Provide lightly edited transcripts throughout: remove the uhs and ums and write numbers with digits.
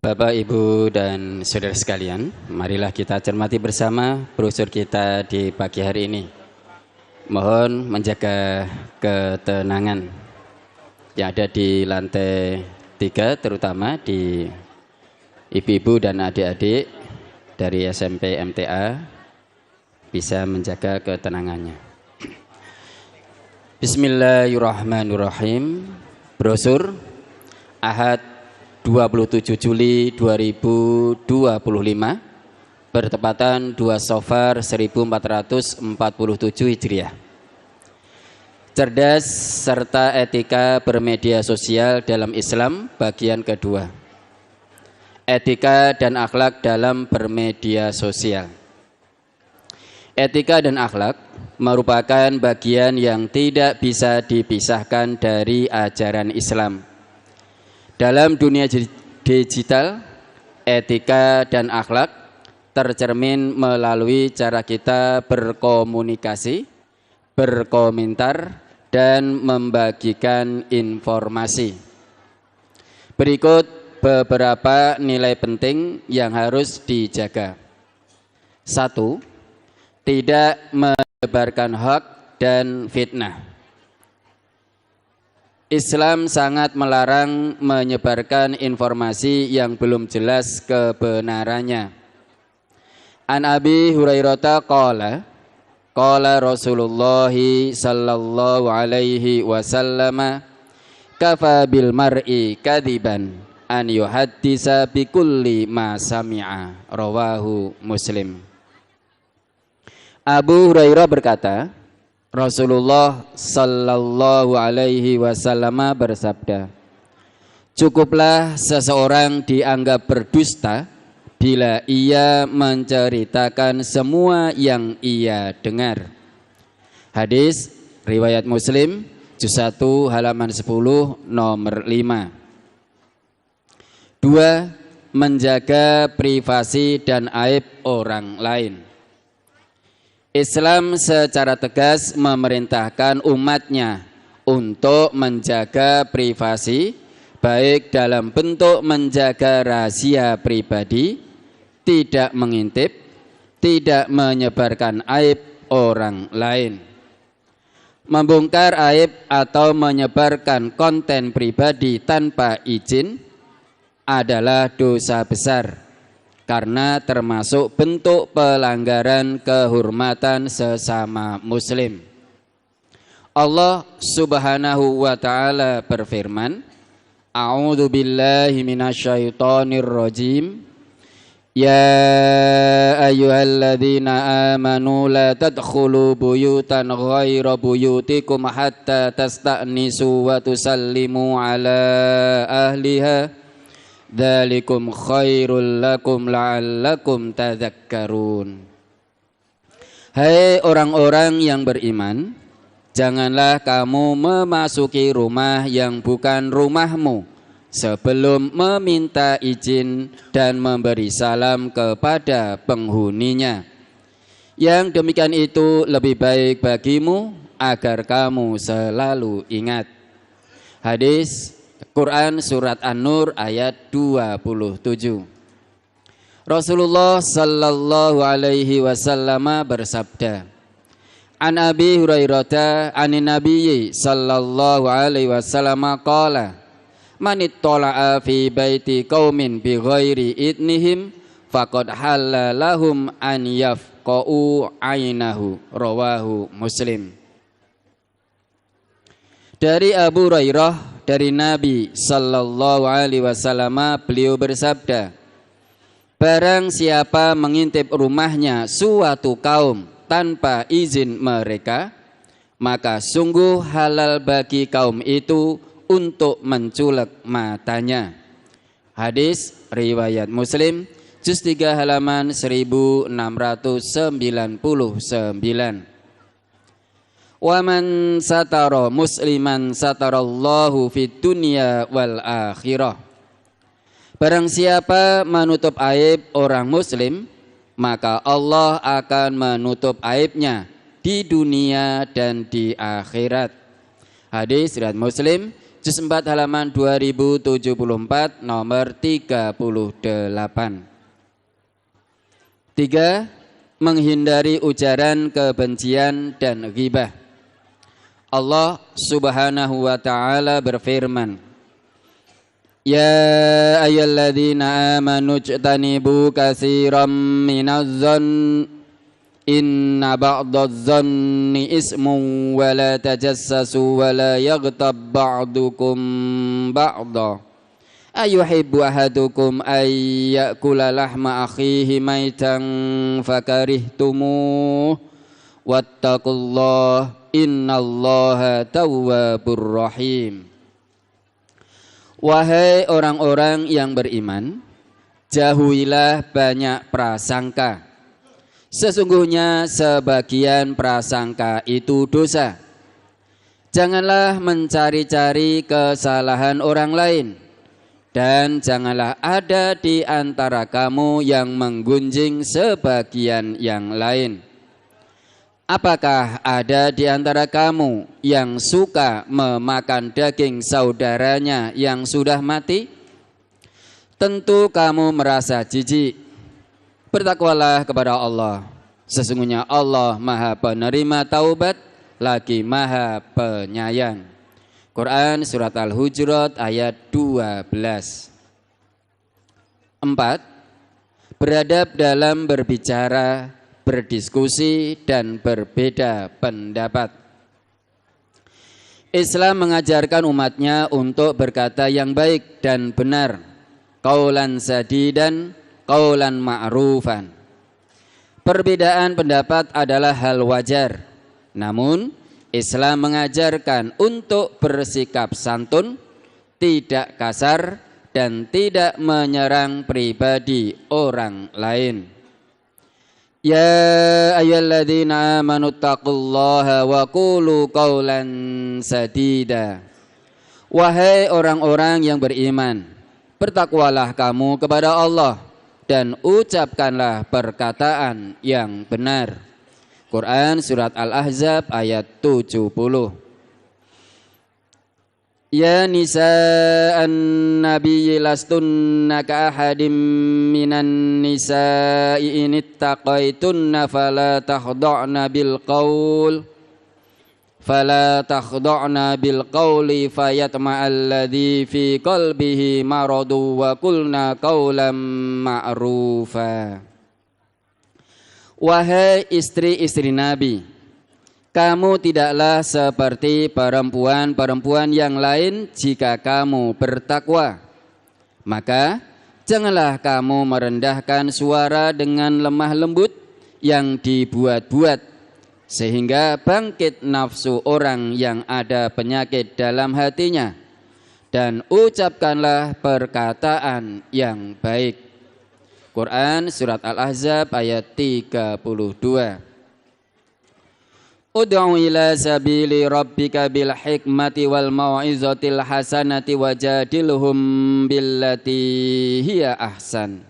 Bapak, Ibu, dan saudara sekalian, marilah kita cermati bersama brosur kita di pagi hari ini. Mohon menjaga ketenangan yang ada di lantai 3, terutama di ibu-ibu dan adik-adik dari SMP MTA bisa menjaga ketenangannya. Bismillahirrahmanirrahim. Brosur Ahad 27 Juli 2025 bertepatan 2 Safar 1447 Hijriah. Cerdas serta etika bermedia sosial dalam Islam bagian kedua. Etika dan akhlak dalam bermedia sosial. Etika dan akhlak merupakan bagian yang tidak bisa dipisahkan dari ajaran Islam. Dalam dunia digital, etika dan akhlak tercermin melalui cara kita berkomunikasi, berkomentar, dan membagikan informasi. Berikut beberapa nilai penting yang harus dijaga. 1. Tidak menyebarkan hoaks dan fitnah. Islam sangat melarang menyebarkan informasi yang belum jelas kebenarannya. An Abi Hurairah qala Rasulullah sallallahu alaihi wasallam kafa bil mar'i kadiban an yuhaddisa bi kulli ma sami'a, rawahu Muslim. Abu Hurairah berkata, Rasulullah sallallahu alaihi wasallam bersabda, cukuplah seseorang dianggap berdusta bila ia menceritakan semua yang ia dengar. Hadis riwayat Muslim juz 1 halaman 10 nomor 5. 2. Menjaga privasi dan aib orang lain. Islam secara tegas memerintahkan umatnya untuk menjaga privasi, baik dalam bentuk menjaga rahasia pribadi, tidak mengintip, tidak menyebarkan aib orang lain. Membongkar aib atau menyebarkan konten pribadi tanpa izin adalah dosa besar, karena termasuk bentuk pelanggaran kehormatan sesama muslim. Allah Subhanahu wa taala berfirman, A'udzu billahi minasyaitonir rajim. Ya ayyuhalladzina amanu la tadkhulu buyutan ghaira buyutikum hatta tasta'nisu wa tusallimu ala ahliha. Dzalikum khairul lakum la'allakum tadzakkarun. Hai orang-orang yang beriman, janganlah kamu memasuki rumah yang bukan rumahmu sebelum meminta izin dan memberi salam kepada penghuninya. Yang demikian itu lebih baik bagimu agar kamu selalu ingat. Hadis Quran Surat An-Nur ayat 27. Rasulullah sallallahu alaihi wasallam bersabda, An Abi Hurairah anin Nabiyyi sallallahu alaihi wasallam qala, Man ittala'a fi baiti qaumin bi ghairi idnihim faqad halla lahum an yafqa'u ainahu, rawahu Muslim. Dari Abu Hurairah dari Nabi sallallahu alaihi wasallam, beliau bersabda, barang siapa mengintip rumahnya suatu kaum tanpa izin mereka, maka sungguh halal bagi kaum itu untuk menculek matanya. Hadis riwayat Muslim juz 3 halaman 1699. Wa man satara musliman satarallahu fid dunya wal akhirah. Barang siapa menutup aib orang muslim, maka Allah akan menutup aibnya di dunia dan di akhirat. Hadis riwayat Muslim Juz 4 halaman 2074 nomor 38. 3. Menghindari ujaran kebencian dan ghibah. Allah Subhanahu wa taala berfirman, Ya ayyuhalladzina amanu ijtanibu katsiran minadh-dhann inna ba'dadh-dhanni ismun wa la tajassasu wa la yaghtab ba'dukum ba'dha ayuhibbu ahadukum ay ya'kula lahma akhihi maitan fakarihtumuh wattaqullaha innallaha tawwabur rahim. Wahai orang-orang yang beriman, jauhilah banyak prasangka. Sesungguhnya sebagian prasangka itu dosa. Janganlah mencari-cari kesalahan orang lain, dan janganlah ada di antara kamu yang menggunjing sebagian yang lain. Apakah ada di antara kamu yang suka memakan daging saudaranya yang sudah mati? Tentu kamu merasa jijik. Bertakwalah kepada Allah. Sesungguhnya Allah Maha Penerima taubat lagi Maha Penyayang. Quran Surat Al-Hujurat ayat 12. 4. Beradab dalam berbicara, berdiskusi dan berbeda pendapat. Islam mengajarkan umatnya untuk berkata yang baik dan benar, qaulan sadidan, qaulan ma'rufan. Perbedaan pendapat adalah hal wajar, namun Islam mengajarkan untuk bersikap santun, tidak kasar dan tidak menyerang pribadi orang lain. Ya ayyuhalladzina amanu taqullaha wa qulu qawlan sadida. Wahai orang-orang yang beriman, bertakwalah kamu kepada Allah dan ucapkanlah perkataan yang benar. Quran Surat Al-Ahzab ayat 70. Ya nisa'an nabiyyi lastunna ka ahadim minan nisa'i in ittaqaitunna fala takhda'na bil qawli fayatma'alladzi fi qalbihi maradu wa qulna qawlan ma'rufa. Wahai istri-istri Nabi, kamu tidaklah seperti perempuan-perempuan yang lain jika kamu bertakwa. Maka janganlah kamu merendahkan suara dengan lemah lembut yang dibuat-buat, sehingga bangkit nafsu orang yang ada penyakit dalam hatinya, dan ucapkanlah perkataan yang baik. Quran Surat Al-Ahzab ayat 32. Ud'u ila sabili rabbika bil hikmati wal mau'izatil hasanati wajadilhum billati hiya ahsan.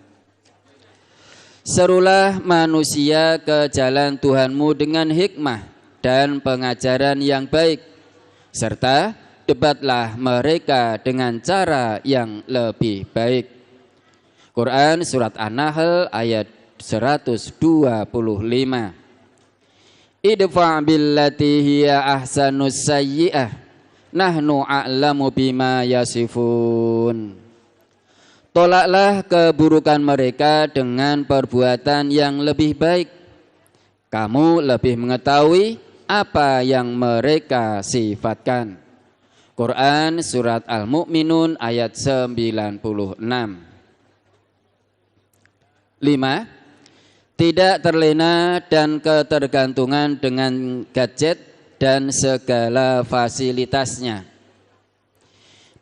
Serulah manusia ke jalan Tuhanmu dengan hikmah dan pengajaran yang baik, serta debatlah mereka dengan cara yang lebih baik. Quran Surat An-Nahl ayat 125. Idfa' billati hiya ahsanus sayyi'ah nahnu a'lamu bima yasifun. Tolaklah keburukan mereka dengan perbuatan yang lebih baik. Kamu lebih mengetahui apa yang mereka sifatkan. Quran Surat Al-Mu'minun ayat 96. 5. Tidak terlena dan ketergantungan dengan gadget dan segala fasilitasnya.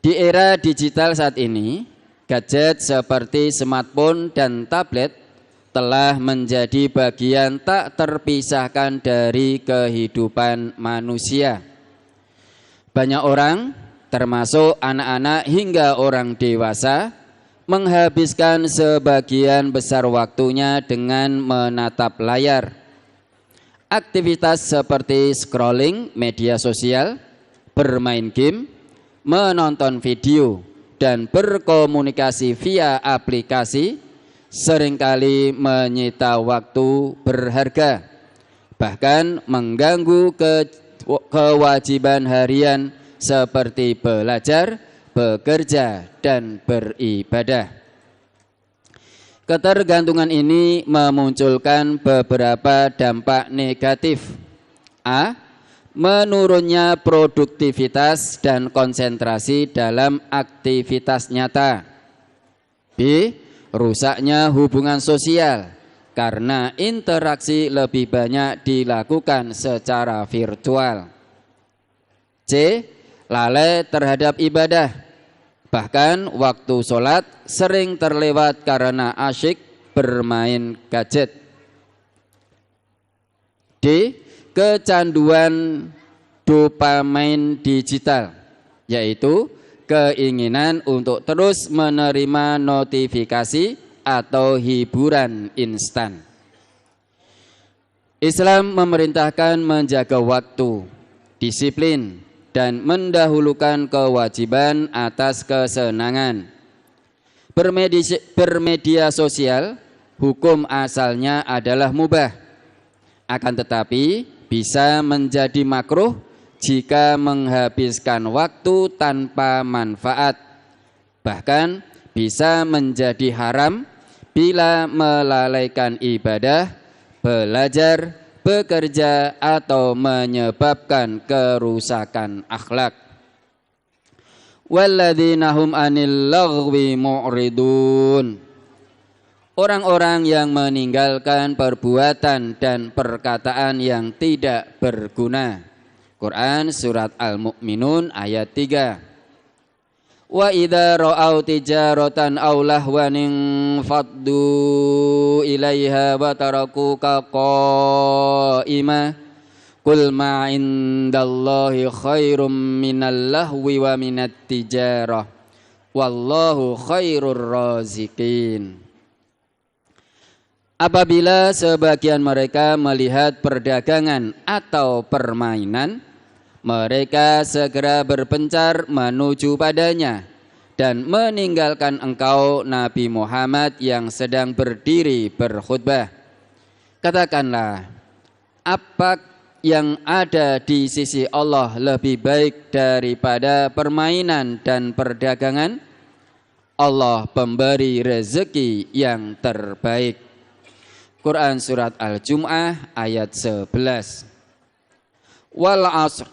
Di era digital saat ini, gadget seperti smartphone dan tablet telah menjadi bagian tak terpisahkan dari kehidupan manusia. Banyak orang, termasuk anak-anak hingga orang dewasa, menghabiskan sebagian besar waktunya dengan menatap layar. Aktivitas seperti scrolling media sosial, bermain game, menonton video, dan berkomunikasi via aplikasi seringkali menyita waktu berharga, bahkan mengganggu kewajiban harian seperti belajar, bekerja, dan beribadah. Ketergantungan ini memunculkan beberapa dampak negatif. A. Menurunnya produktivitas dan konsentrasi dalam aktivitas nyata. B. Rusaknya hubungan sosial karena interaksi lebih banyak dilakukan secara virtual. C. Lalai terhadap ibadah, bahkan waktu sholat sering terlewat karena asyik bermain gadget. D. Kecanduan dopamin digital, yaitu keinginan untuk terus menerima notifikasi atau hiburan instan. Islam memerintahkan menjaga waktu, disiplin, dan mendahulukan kewajiban atas kesenangan. Bermedia sosial, hukum asalnya adalah mubah, akan tetapi bisa menjadi makruh jika menghabiskan waktu tanpa manfaat. Bahkan bisa menjadi haram bila melalaikan ibadah, belajar, bekerja, atau menyebabkan kerusakan akhlak. Walladzina hum 'anil laghwi mu'ridun. Orang-orang yang meninggalkan perbuatan dan perkataan yang tidak berguna. Quran surat Al-Mu'minun ayat 3. Wa idza ra'au tijaratan aw lahwan faddu ilaiha wa tarakuka qa'ima qul ma indallahi khairum minal lahwi wa minat tijarah wallahu khairur raziqin. Apabila sebagian mereka melihat perdagangan atau permainan, mereka segera berpencar menuju padanya dan meninggalkan engkau Nabi Muhammad yang sedang berdiri berkhutbah. Katakanlah, apa yang ada di sisi Allah lebih baik daripada permainan dan perdagangan? Allah pemberi rezeki yang terbaik. Quran surat Al-Jum'ah ayat 11. Wal 'asr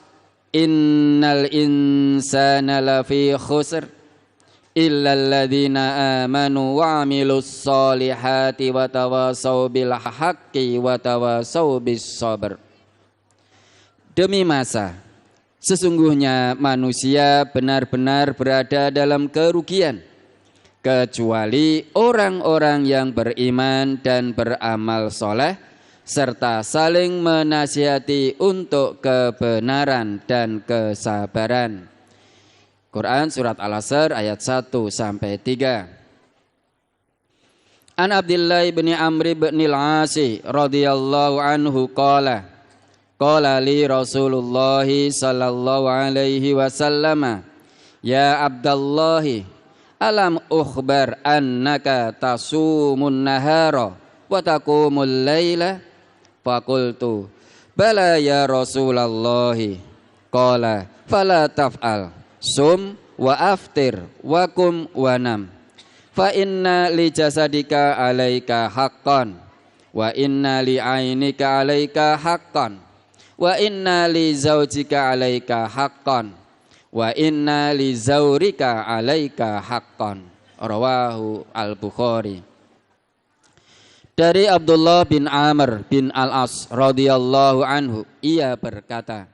innal insana lafi khusr illal ladzina amanu wa 'amilus solihati wa tawasaw bil haqqi wa tawasaw bis sabr. Demi masa, sesungguhnya manusia benar-benar berada dalam kerugian, kecuali orang-orang yang beriman dan beramal soleh, serta saling menasihati untuk kebenaran dan kesabaran. Quran surat Al-Asr ayat 1-3. An Abdullah bin Amr bin al-As radhiyallahu anhu qala li Rasulullah sallallahu alaihi wasallam, ya Abdullah, alam ukhbar annaka tasumun nahara wa taqumul laila? Faqultu bala ya Rasulullah. Qala fala taf'al, sum wa aftir wa kum wa nam, fa inna li jasadika alaika haqqan wa inna li ainika alaika haqqan wa inna li zaujika alaika haqqan wa inna li zaurika alaika haqqan. Rawahu Al-Bukhari. Dari Abdullah bin Amr bin Al-As radhiyallahu anhu, ia berkata,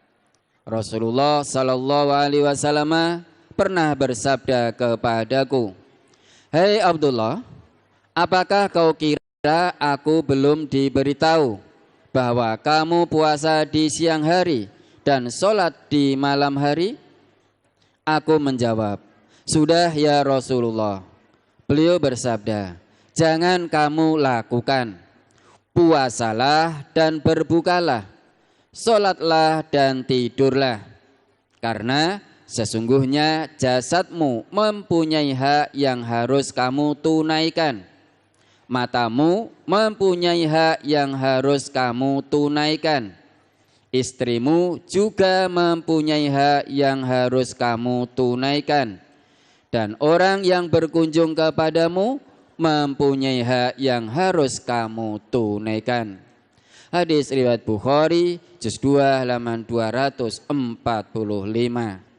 Rasulullah sallallahu alaihi wasallam pernah bersabda kepadaku, "Hei Abdullah, apakah kau kira aku belum diberitahu bahwa kamu puasa di siang hari dan sholat di malam hari?" Aku menjawab, "Sudah ya Rasulullah." Beliau bersabda, "Jangan kamu lakukan. Puasalah dan berbukalah, sholatlah dan tidurlah. Karena Sesungguhnya jasadmu mempunyai hak yang harus kamu tunaikan. Matamu mempunyai hak yang harus kamu tunaikan. Istrimu juga mempunyai hak yang harus kamu tunaikan. Dan orang yang berkunjung kepadamu mempunyai hak yang harus kamu tunaikan. Hadis riwayat Bukhari, juz 2 halaman 245.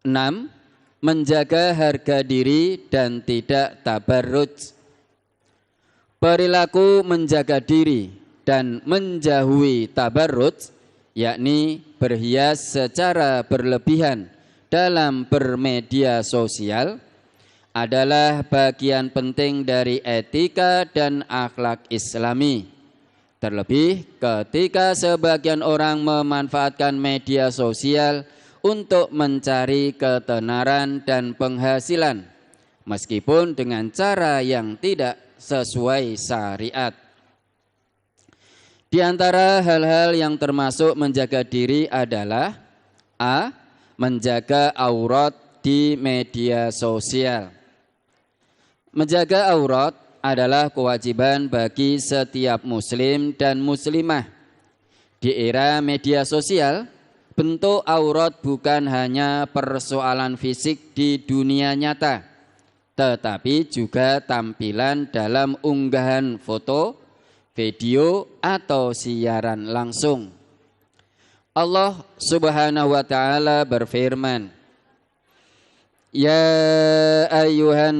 6. Menjaga harga diri dan tidak tabarruj. Perilaku menjaga diri dan menjauhi tabarruj, yakni berhias secara berlebihan dalam bermedia sosial, adalah bagian penting dari etika dan akhlak Islami. Terlebih ketika sebagian orang memanfaatkan media sosial untuk mencari ketenaran dan penghasilan, meskipun dengan cara yang tidak sesuai syariat. Di antara hal-hal yang termasuk menjaga diri adalah A. Menjaga aurat di media sosial. Menjaga aurat adalah kewajiban bagi setiap muslim dan muslimah. Di era media sosial, bentuk aurat bukan hanya persoalan fisik di dunia nyata, tetapi juga tampilan dalam unggahan foto, video, atau siaran langsung. Allah Subhanahu wa ta'ala berfirman, Ya ayyuhan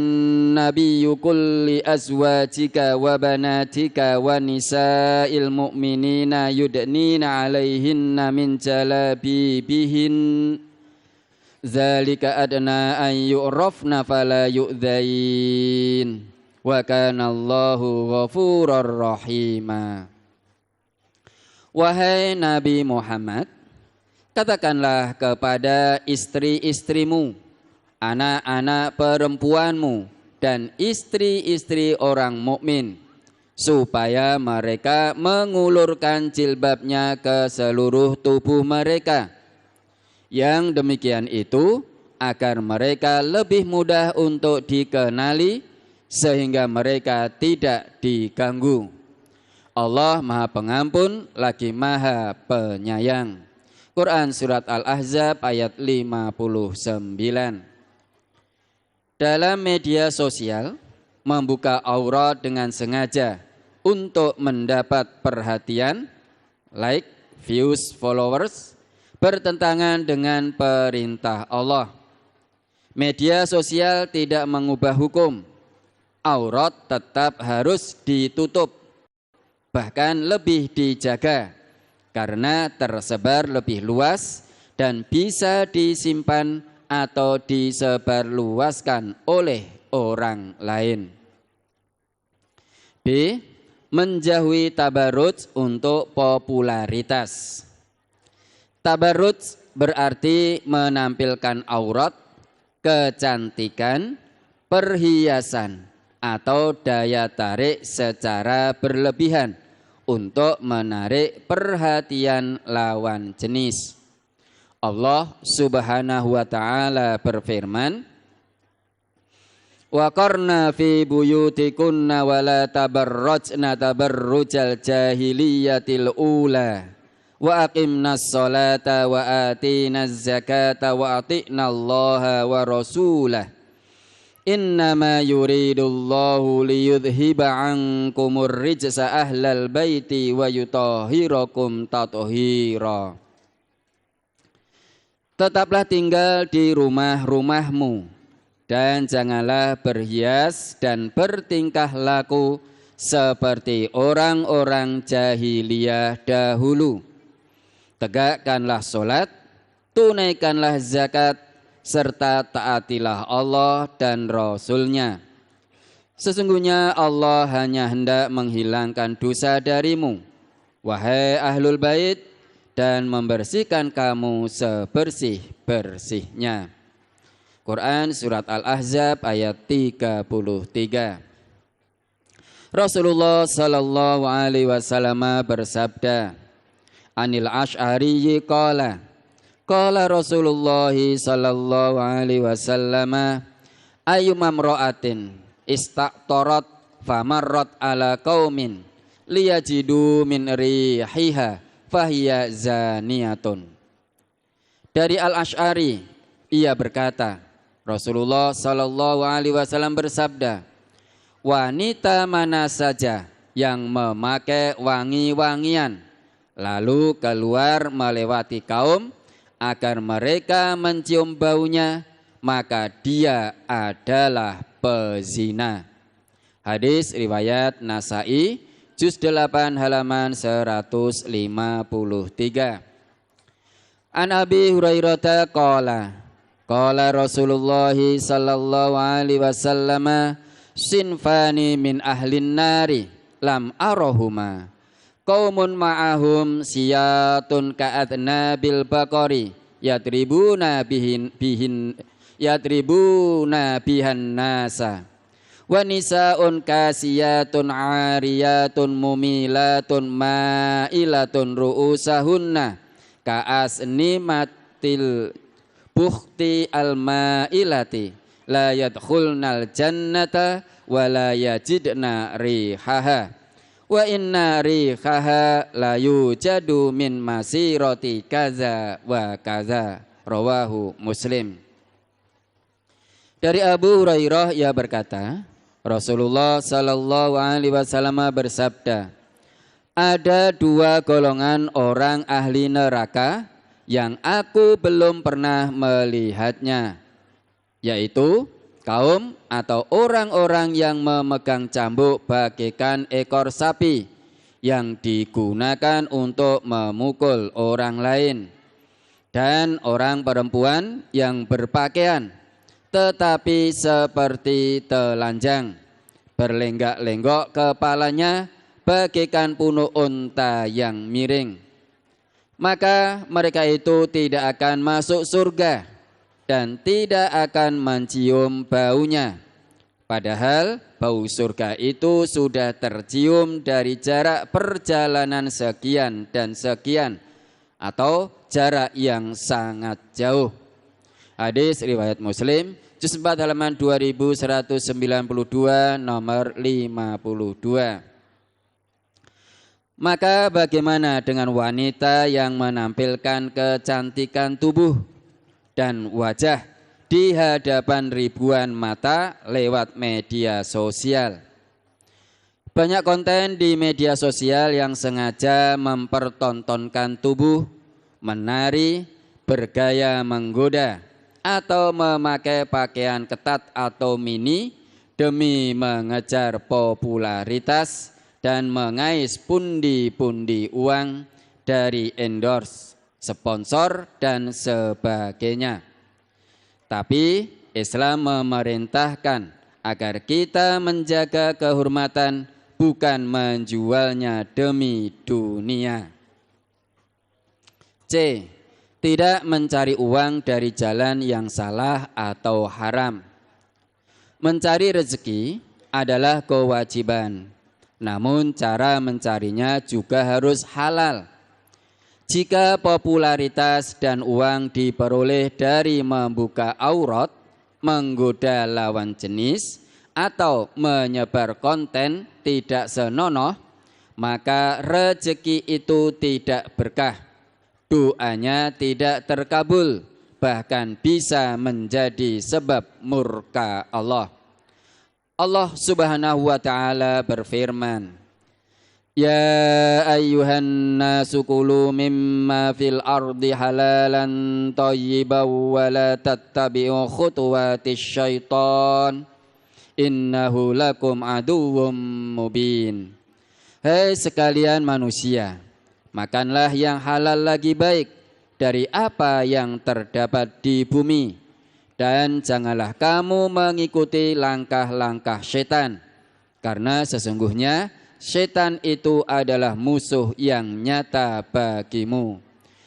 nabiyyu qul li azwajika wa banatika wa nisa'il mu'minina yudnina 'alaihinna min jalabibihin zalika adna an yu'rafna fala yu'dzain wa kana Allahu ghafurur rahima. Wahai Nabi Muhammad, katakanlah kepada istri-istrimu, anak-anak perempuanmu, dan istri-istri orang mukmin, supaya mereka mengulurkan jilbabnya ke seluruh tubuh mereka. Yang demikian itu agar mereka lebih mudah untuk dikenali, sehingga mereka tidak diganggu. Allah Maha Pengampun lagi Maha Penyayang. Quran Surat Al-Ahzab ayat 59. Dalam media sosial, membuka aurat dengan sengaja untuk mendapat perhatian, like, views, followers, bertentangan dengan perintah Allah. Media sosial tidak mengubah hukum. Aurat tetap harus ditutup, bahkan lebih dijaga, karena tersebar lebih luas dan bisa disimpan atau disebarluaskan oleh orang lain. B. Menjauhi tabarruj untuk popularitas. Tabarruj berarti menampilkan aurat, kecantikan, perhiasan, atau daya tarik secara berlebihan untuk menarik perhatian lawan jenis. Allah Subhanahu wa ta'ala berfirman, Wa qarna fi buyutikunna wa la tabarrajna tabarrujal jahiliyatil ula wa aqimnas salata wa atinaz zakata wa ati'na Allaha wa rasulah innama yuridullahu liyudhiba ankumur rijsa ahlal baiti wa yutahhirakum tathira. Tetaplah tinggal di rumah-rumahmu dan janganlah berhias dan bertingkah laku seperti orang-orang jahiliyah dahulu. Tegakkanlah solat, tunaikanlah zakat, serta taatilah Allah dan Rasul-Nya. Sesungguhnya Allah hanya hendak menghilangkan dosa darimu, wahai ahlul bait, dan membersihkan kamu sebersih-bersihnya. Quran Surat Al-Ahzab ayat 33. Rasulullah sallallahu alaihi wasallam bersabda, Anil Asy'ari qala, Qala Rasulullah sallallahu alaihi wasallam ayyuma imra'atin istaqtarat famarrat ala qaumin liyajidu min rihiha fahiya zaniyatun. Dari Al-Asy'ari ia berkata, Rasulullah sallallahu alaihi wasallam bersabda, wanita mana saja yang memakai wangi-wangian lalu keluar melewati kaum agar mereka mencium baunya, maka dia adalah pezina. Hadis riwayat Nasai, juz 8 halaman 153. An Abi Hurairah qala Rasulullah sallallahu alaihi wasallam sinfani min ahlin nari lam arahuma qaumun ma'ahum siyatun ka'adnabil baqari yatribuna bihan nasa wa nisa'un kasiyatun 'ariyatun mumilatun ma'ilatun ru'usahunna ka'asnimatil bukhti al-ma'ilati la yadkhulnal jannata wa la yajidna rihaha wa inna rihaha la yujadu min masirati kaza wa kaza, rawahu Muslim. Dari Abu Hurairah ia berkata, Rasulullah sallallahu alaihi wasallam bersabda, ada dua golongan orang ahli neraka yang aku belum pernah melihatnya, yaitu kaum atau orang-orang yang memegang cambuk bagaikan ekor sapi yang digunakan untuk memukul orang lain, dan orang perempuan yang berpakaian tetapi seperti telanjang, berlenggak-lenggok kepalanya bagaikan punuk unta yang miring. Maka mereka itu tidak akan masuk surga dan tidak akan mencium baunya. Padahal bau surga itu sudah tercium dari jarak perjalanan sekian dan sekian atau jarak yang sangat jauh. Hadis riwayat Muslim, juz 4 halaman 2192 nomor 52. Maka bagaimana dengan wanita yang menampilkan kecantikan tubuh dan wajah di hadapan ribuan mata lewat media sosial? Banyak konten di media sosial yang sengaja mempertontonkan tubuh, menari, bergaya menggoda, atau memakai pakaian ketat atau mini demi mengejar popularitas dan mengais pundi-pundi uang dari endorse, sponsor, dan sebagainya. Tapi Islam memerintahkan agar kita menjaga kehormatan, bukan menjualnya demi dunia. C. Tidak mencari uang dari jalan yang salah atau haram. Mencari rezeki adalah kewajiban, namun cara mencarinya juga harus halal. Jika popularitas dan uang diperoleh dari membuka aurat, menggoda lawan jenis, atau menyebar konten tidak senonoh, maka rezeki itu tidak berkah. Doanya tidak terkabul, bahkan bisa menjadi sebab murka Allah. Allah Subhanahu wa taala berfirman, Ya ayyuhan nasu kulu mimma fil ardi halalan thayyiban wa la tattabi'u khutuwatis syaitan innahu lakum aduwwum mubin. Hei sekalian manusia, makanlah yang halal lagi baik dari apa yang terdapat di bumi, dan janganlah kamu mengikuti langkah-langkah setan, karena sesungguhnya setan itu adalah musuh yang nyata bagimu.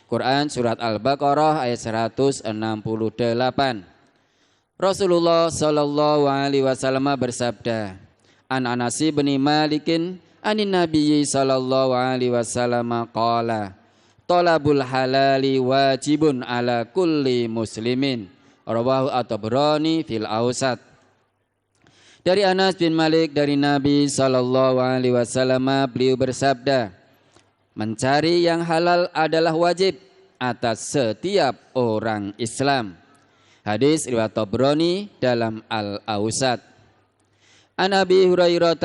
Quran surat Al-Baqarah ayat 168. Rasulullah sallallahu alaihi wasallam bersabda, An Anas bin Malikin anin Nabi sallallahu alaihi wasallam qala talabul halali wajibun ala kulli muslimin. Rawahu at-Tabrani fil Awsat. Dari Anas bin Malik dari Nabi sallallahu alaihi wasallam, beliau bersabda, mencari yang halal adalah wajib atas setiap orang Islam. Hadis riwayat Tabrani dalam Al-Awsat. An Abi Hurairah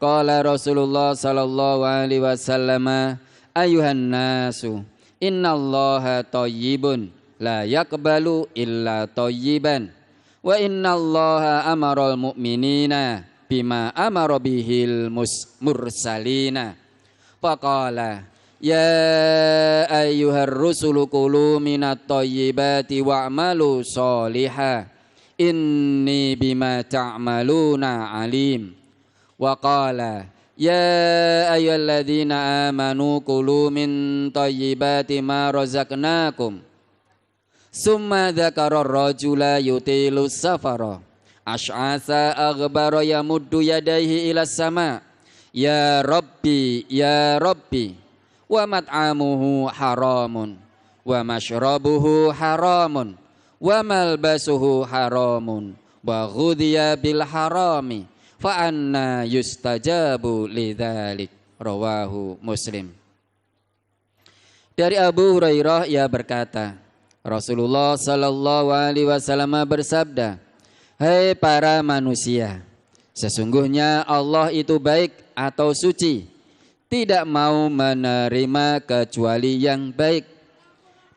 qala Rasulullah sallallahu alaihi wasallam, ayuhan nasu innallaha thayyibun la yaqbalu illa thayyiban wa innallaha amaral mu'minina bima amara bihil mursalina faqala ya ayyuhar rusulu kulu minat thayyibati wa'malu sholiha inni bima ta'maluna alim wa qala ya ayyuhalladzina amanu kulu min thayyibati ma razaqnakum summa dzakara rajula yutilu safara ash'asa aghbara yamuddu yadayhi ila sama ya rabbi wa mat'amuhu haramun wa mashrabuhu haramun wa malbasuhu haramun wa ghudhiya bil harami fa anna yustajabu lidzalik. Rawahu Muslim. Dari Abu Hurairah ia berkata, Rasulullah sallallahu alaihi wasallam bersabda, hai para manusia, sesungguhnya Allah itu baik atau suci, tidak mau menerima kecuali yang baik.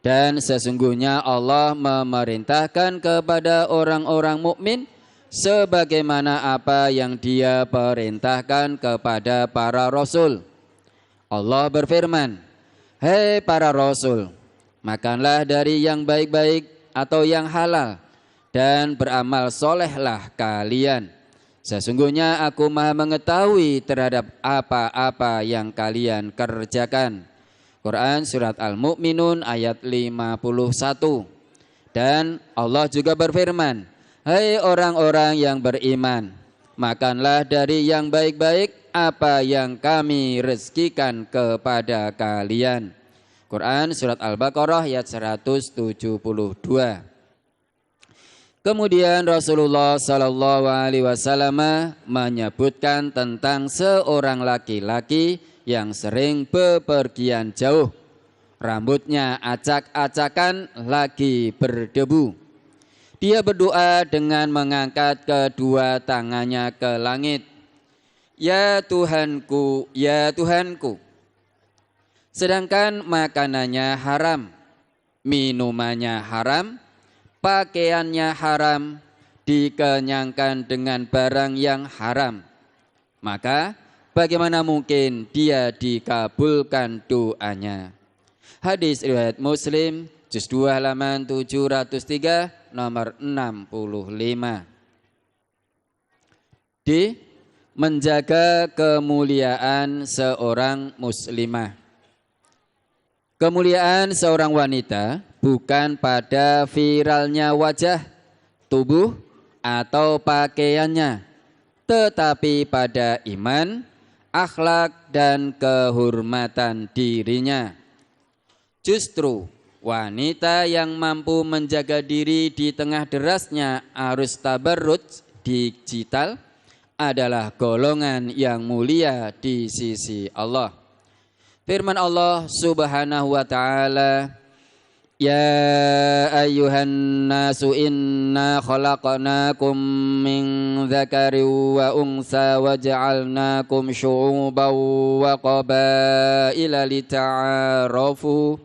Dan sesungguhnya Allah memerintahkan kepada orang-orang mukmin sebagaimana apa yang Dia perintahkan kepada para rasul. Allah berfirman, hai para rasul, makanlah dari yang baik-baik atau yang halal dan beramal solehlah kalian. Sesungguhnya aku maha mengetahui terhadap apa-apa yang kalian kerjakan. Quran Surat Al-Mu'minun ayat 51. Dan Allah juga berfirman, hai orang-orang yang beriman, makanlah dari yang baik-baik apa yang kami rezekikan kepada kalian. Quran Surat Al-Baqarah ayat 172. Kemudian Rasulullah sallallahu alaihi wasallam menyebutkan tentang seorang laki-laki yang sering bepergian jauh. Rambutnya acak-acakan lagi berdebu. Dia berdoa dengan mengangkat kedua tangannya ke langit. Ya Tuhanku, ya Tuhanku. Sedangkan makanannya haram, minumannya haram, pakaiannya haram, dikenyangkan dengan barang yang haram. Maka bagaimana mungkin dia dikabulkan doanya? Hadis riwayat Muslim, juz 2 halaman 703, nomor 65. D. Menjaga kemuliaan seorang muslimah. Kemuliaan seorang wanita bukan pada viralnya wajah, tubuh, atau pakaiannya, tetapi pada iman, akhlak, dan kehormatan dirinya. Justru wanita yang mampu menjaga diri di tengah derasnya arus tabarruj digital adalah golongan yang mulia di sisi Allah. Firman Allah Subhanahu wa taala, ya ayyuhan nasu inna khalaqnakum min dzakarin wa unsa wa ja'alnakum syu'uban wa qabaila lita'arafu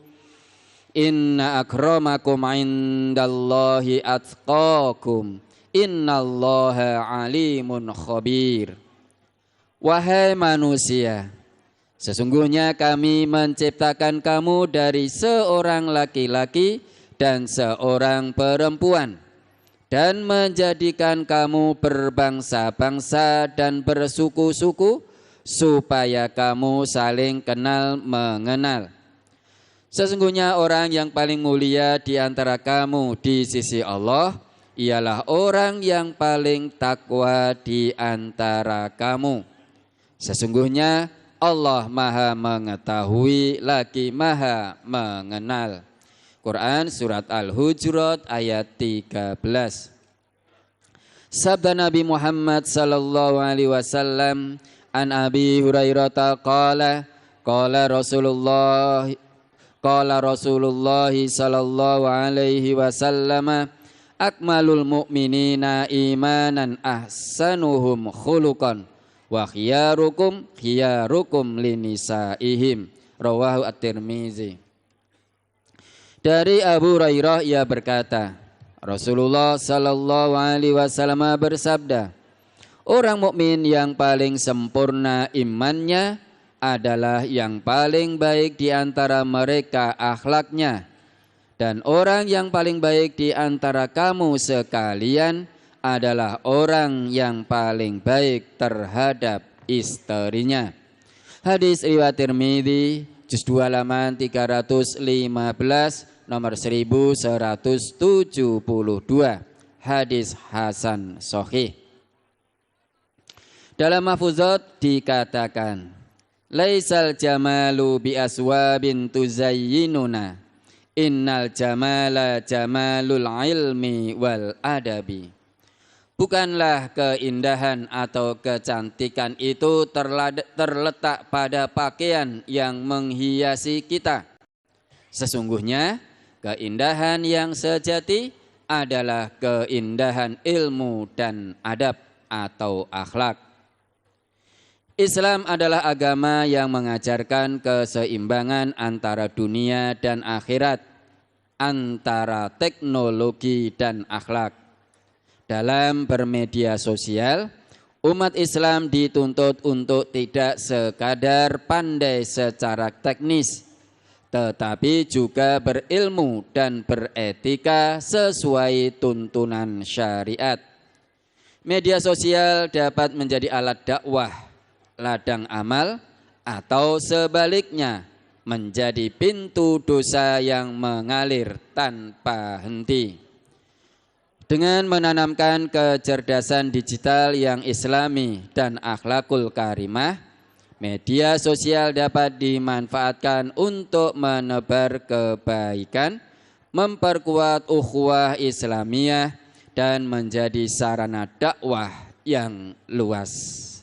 inna akramakum indallahi atqakum innallaha alimun khabir. Wahai manusia, sesungguhnya kami menciptakan kamu dari seorang laki-laki dan seorang perempuan dan menjadikan kamu berbangsa-bangsa dan bersuku-suku supaya kamu saling kenal mengenal. Sesungguhnya orang yang paling mulia di antara kamu di sisi Allah ialah orang yang paling takwa di antara kamu. Sesungguhnya Allah maha mengetahui lagi maha mengenal. Quran surat Al-Hujurat ayat 13. Sabda Nabi Muhammad sallallahu alaihi wasallam, an Abi Hurairah qala qala Rasulullah sallallahu alaihi wasallam, akmalul mu'minina imanan ahsanuhum khuluqan wa khiyarukum linisaihim. Rawahu At-Tirmizi. Dari Abu Hurairah ia berkata, Rasulullah sallallahu alaihi wasallam bersabda, orang mukmin yang paling sempurna imannya adalah yang paling baik di antara mereka akhlaknya, dan orang yang paling baik di antara kamu sekalian adalah orang yang paling baik terhadap istrinya. Hadis riwayat Tirmidzi, juz 2 halaman 315, nomor 1172. Hadis hasan sahih. Dalam mahfuzat dikatakan, laisal jamalu bi aswabin tuzayyinuna, innal jamala jamalul ilmi wal adabi. Bukanlah keindahan atau kecantikan itu terletak pada pakaian yang menghiasi kita. Sesungguhnya keindahan yang sejati adalah keindahan ilmu dan adab atau akhlak. Islam adalah agama yang mengajarkan keseimbangan antara dunia dan akhirat, antara teknologi dan akhlak. Dalam bermedia sosial, umat Islam dituntut untuk tidak sekadar pandai secara teknis, tetapi juga berilmu dan beretika sesuai tuntunan syariat. Media sosial dapat menjadi alat dakwah, ladang amal, atau sebaliknya menjadi pintu dosa yang mengalir tanpa henti. Dengan menanamkan kecerdasan digital yang islami dan akhlakul karimah, media sosial dapat dimanfaatkan untuk menebar kebaikan, memperkuat ukhuwah Islamiyah, dan menjadi sarana dakwah yang luas.